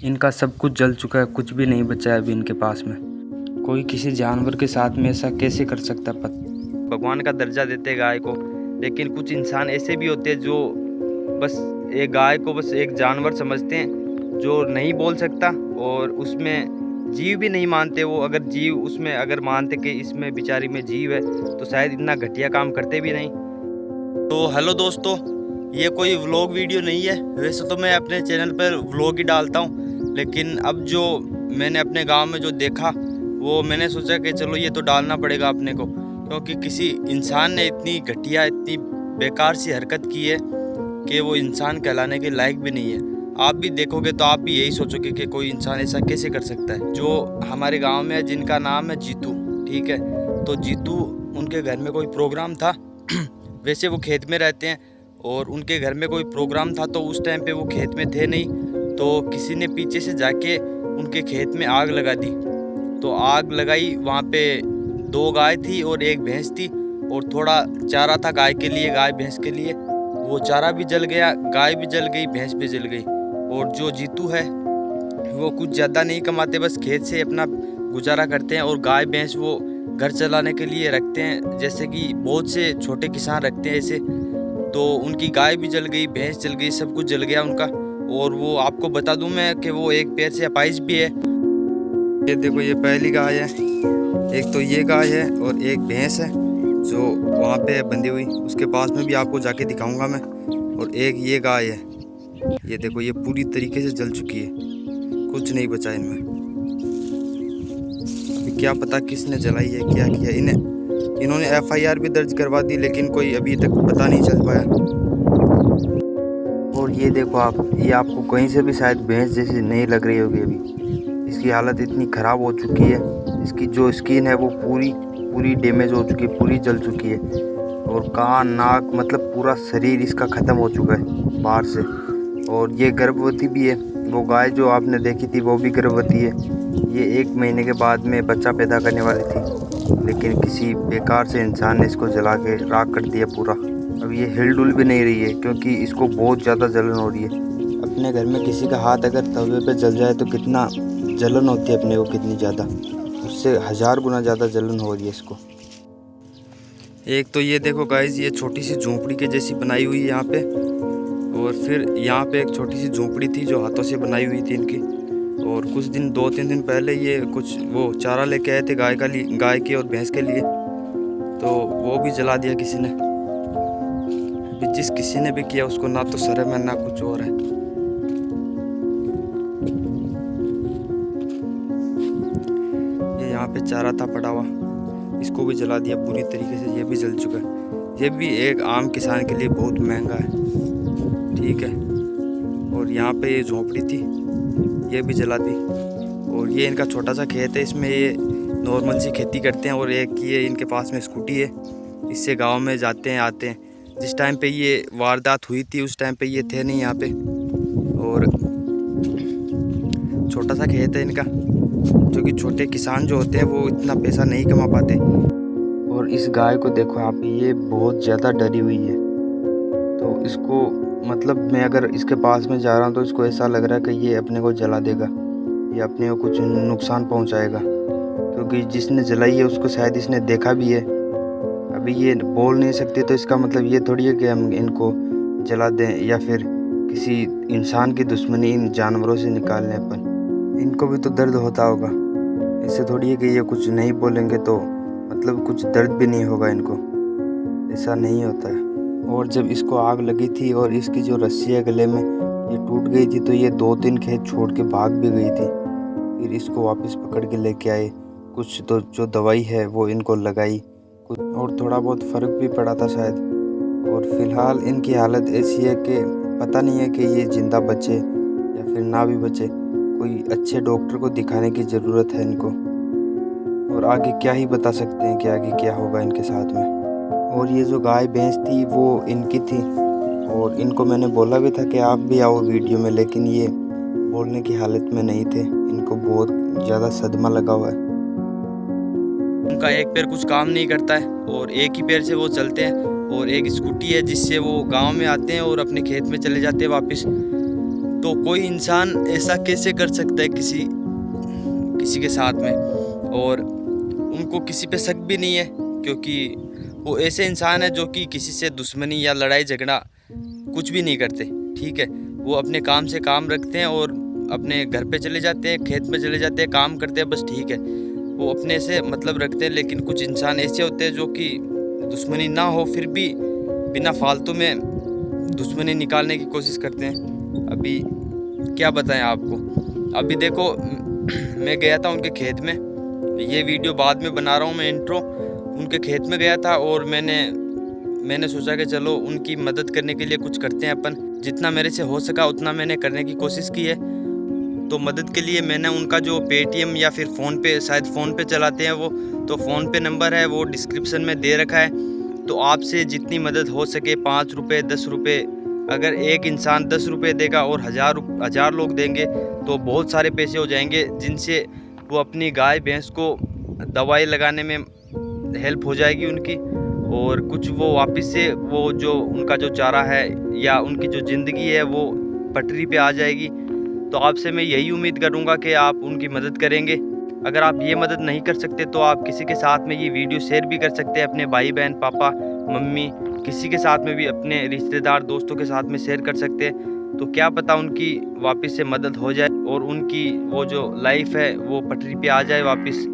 इनका सब कुछ जल चुका है, कुछ भी नहीं बचा है अभी इनके पास में। कोई किसी जानवर के साथ में ऐसा कैसे कर सकता है? भगवान का दर्जा देते गाय को, लेकिन कुछ इंसान ऐसे भी होते हैं जो बस एक गाय को बस एक जानवर समझते हैं जो नहीं बोल सकता, और उसमें जीव भी नहीं मानते वो। अगर जीव उसमें अगर मानते कि इसमें बेचारी में जीव है तो शायद इतना घटिया काम करते भी नहीं। तो हेलो दोस्तों, ये कोई व्लॉग वीडियो नहीं है। वैसे तो मैं अपने चैनल पर व्लॉग ही डालता हूँ, लेकिन अब जो मैंने अपने गांव में जो देखा वो मैंने सोचा कि चलो ये तो डालना पड़ेगा अपने को, क्योंकि किसी इंसान ने इतनी घटिया इतनी बेकार सी हरकत की है कि वो इंसान कहलाने के लायक भी नहीं है। आप भी देखोगे तो आप भी यही सोचोगे कि कोई इंसान ऐसा कैसे कर सकता है। जो हमारे गांव में है जिनका नाम है जीतू, ठीक है, तो जीतू उनके घर में कोई प्रोग्राम था वैसे वो खेत में रहते हैं, और उनके घर में कोई प्रोग्राम था तो उस टाइम पे वो खेत में थे नहीं, तो किसी ने पीछे से जाके उनके खेत में आग लगा दी। तो आग लगाई, वहाँ पे 2 गाय थी और 1 भैंस थी, और थोड़ा चारा था गाय के लिए, गाय भैंस के लिए। वो चारा भी जल गया, गाय भी जल गई, भैंस भी जल गई। और जो जीतू है वो कुछ ज़्यादा नहीं कमाते, बस खेत से अपना गुजारा करते हैं, और गाय भैंस वो घर चलाने के लिए रखते हैं, जैसे कि बहुत से छोटे किसान रखते हैं ऐसे। तो उनकी गाय भी जल गई, भैंस जल गई, सब कुछ जल गया उनका। और वो आपको बता दूं मैं कि वो एक पैर से अपाहिज भी है। ये देखो, ये पहली गाय है, एक तो ये गाय है और एक भैंस है जो वहाँ पे बंधी हुई, उसके पास में भी आपको जाके दिखाऊंगा मैं। और एक ये गाय है, ये देखो, ये पूरी तरीके से जल चुकी है, कुछ नहीं बचा इनमें। अभी क्या पता किसने जलाई है, क्या किया। इन्होंने FIR भी दर्ज करवा दी, लेकिन कोई अभी तक पता नहीं चल पाया। और ये देखो आप, ये आपको कहीं से भी शायद भैंस जैसी नहीं लग रही होगी। अभी इसकी हालत इतनी ख़राब हो चुकी है, इसकी जो स्किन है वो पूरी डैमेज हो चुकी है, पूरी जल चुकी है। और कान नाक मतलब पूरा शरीर इसका ख़त्म हो चुका है बाहर से। और ये गर्भवती भी है, वो गाय जो आपने देखी थी वो भी गर्भवती है। ये 1 महीने के बाद में बच्चा पैदा करने वाली थी, लेकिन किसी बेकार से इंसान ने इसको जला के राख कर दिया पूरा। अब ये हिलडुल भी नहीं रही है, क्योंकि इसको बहुत ज़्यादा जलन हो रही है। अपने घर में किसी का हाथ अगर तवे पे जल जाए तो कितना जलन होती है अपने को, कितनी ज़्यादा, उससे 1000 गुना ज़्यादा जलन हो रही है इसको। एक तो ये देखो गाइस, ये छोटी सी झोंपड़ी के जैसी बनाई हुई है यहाँ पे, और फिर यहाँ पे एक छोटी सी झोंपड़ी थी जो हाथों से बनाई हुई थी इनकी। और कुछ दिन 2-3 दिन पहले ये कुछ वो चारा लेके आए थे गाय के और भैंस के लिए, तो वो भी जला दिया किसी ने। अभी जिस किसी ने भी किया उसको ना तो शर्म है ना कुछ और है। ये यहाँ पे चारा था पड़ा हुआ, इसको भी जला दिया पूरी तरीके से, ये भी जल चुका है। ये भी एक आम किसान के लिए बहुत महंगा है, ठीक है। और यहाँ पे ये झोंपड़ी थी, ये भी जला दी। और ये इनका छोटा सा खेत है, इसमें ये नॉर्मल सी खेती करते हैं। और एक ये इनके पास में स्कूटी है, इससे गांव में जाते हैं आते हैं। जिस टाइम पे ये वारदात हुई थी उस टाइम पे ये थे नहीं यहाँ पे। और छोटा सा खेत है इनका, जो कि छोटे किसान जो होते हैं वो इतना पैसा नहीं कमा पाते। और इस गाय को देखो आप, ये बहुत ज़्यादा डरी हुई है। तो इसको मतलब मैं अगर इसके पास में जा रहा हूँ तो इसको ऐसा लग रहा है कि ये अपने को जला देगा, ये अपने को कुछ नुकसान पहुँचाएगा, क्योंकि जिसने जलाई है उसको शायद इसने देखा भी है। अभी ये बोल नहीं सकती, तो इसका मतलब ये थोड़ी है कि हम इनको जला दें या फिर किसी इंसान की दुश्मनी इन जानवरों से निकाल लें अपन। इनको भी तो दर्द होता होगा, ऐसे थोड़ी है कि ये कुछ नहीं बोलेंगे तो मतलब कुछ दर्द भी नहीं होगा इनको, ऐसा नहीं होता है। और जब इसको आग लगी थी और इसकी जो रस्सी है गले में ये टूट गई थी, तो ये 2-3 खेत छोड़ के भाग भी गई थी। फिर इसको वापस पकड़ के लेके आए, कुछ तो जो दवाई है वो इनको लगाई, कुछ और थोड़ा बहुत फ़र्क भी पड़ा था शायद। और फिलहाल इनकी हालत ऐसी है कि पता नहीं है कि ये ज़िंदा बचे या फिर ना भी बचे। कोई अच्छे डॉक्टर को दिखाने की ज़रूरत है इनको, और आगे क्या ही बता सकते हैं कि आगे क्या होगा इनके साथ में। और ये जो गाय भैंस थी वो इनकी थी, और इनको मैंने बोला भी था कि आप भी आओ वीडियो में, लेकिन ये बोलने की हालत में नहीं थे, इनको बहुत ज़्यादा सदमा लगा हुआ है। उनका एक पैर कुछ काम नहीं करता है और एक ही पैर से वो चलते हैं, और एक स्कूटी है जिससे वो गांव में आते हैं और अपने खेत में चले जाते हैं वापस। तो कोई इंसान ऐसा कैसे कर सकता है किसी के साथ में, और उनको किसी पे शक भी नहीं है, क्योंकि वो ऐसे इंसान है जो कि किसी से दुश्मनी या लड़ाई झगड़ा कुछ भी नहीं करते। ठीक है, वो अपने काम से काम रखते हैं और अपने घर पे चले जाते हैं, खेत में चले जाते हैं, काम करते हैं, बस ठीक है, वो अपने से मतलब रखते हैं। लेकिन कुछ इंसान ऐसे होते हैं जो कि दुश्मनी ना हो फिर भी बिना फालतू में दुश्मनी निकालने की कोशिश करते हैं। अभी क्या बताएं आपको, अभी देखो मैं गया था उनके खेत में, ये वीडियो बाद में बना रहा हूँ मैं, इंट्रो। उनके खेत में गया था और मैंने सोचा कि चलो उनकी मदद करने के लिए कुछ करते हैं अपन। जितना मेरे से हो सका उतना मैंने करने की कोशिश की है। तो मदद के लिए मैंने उनका जो पेटीएम या फिर फ़ोनपे, शायद फ़ोनपे चलाते हैं वो, तो फ़ोनपे नंबर है वो डिस्क्रिप्शन में दे रखा है। तो आपसे जितनी मदद हो सके, 5 रुपये 10 रुपये, अगर एक इंसान 10 रुपये देगा और हज़ार लोग देंगे तो बहुत सारे पैसे हो जाएंगे, जिनसे वो अपनी गाय भैंस को दवाई लगाने में हेल्प हो जाएगी उनकी, और कुछ वो वापस से वो जो उनका जो चारा है या उनकी जो ज़िंदगी है वो पटरी पे आ जाएगी। तो आपसे मैं यही उम्मीद करूंगा कि आप उनकी मदद करेंगे। अगर आप ये मदद नहीं कर सकते तो आप किसी के साथ में ये वीडियो शेयर भी कर सकते हैं, अपने भाई बहन, पापा मम्मी, किसी के साथ में भी, अपने रिश्तेदार दोस्तों के साथ में शेयर कर सकते हैं। तो क्या पता उनकी वापस से मदद हो जाए और उनकी वो जो लाइफ है वो पटरी पे आ जाए वापस।